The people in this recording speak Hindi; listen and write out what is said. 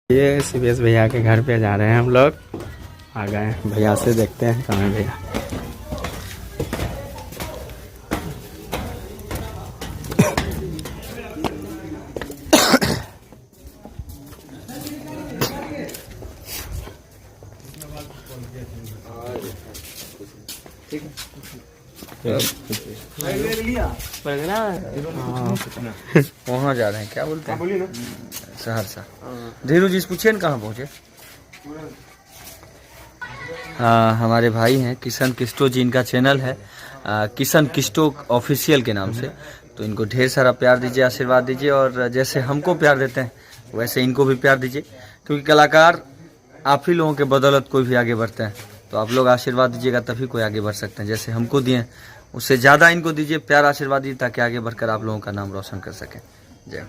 ये सीबीएस भैया के घर पे जा रहे हैं हम लोग। आ गए भैया से, देखते हैं कहाँ है भैया। वहाँ जा रहे हैं, क्या बोलते हैं, सहरसा। धीरू जी से पूछिए ना कहाँ पहुँचे। हमारे भाई हैं किशन किस्टो जी, इनका चैनल है किशन किस्टो ऑफिशियल के नाम से। तो इनको ढेर सारा प्यार दीजिए, आशीर्वाद दीजिए, और जैसे हमको प्यार देते हैं वैसे इनको भी प्यार दीजिए, क्योंकि कलाकार आप ही लोगों के बदौलत कोई भी आगे बढ़ते हैं। तो आप लोग आशीर्वाद दीजिएगा तभी कोई आगे बढ़ सकते हैं। जैसे हमको दिए उससे ज़्यादा इनको दीजिए, प्यार आशीर्वाद दीजिए, ताकि आगे बढ़कर आप लोगों का नाम रोशन कर सकें। जय।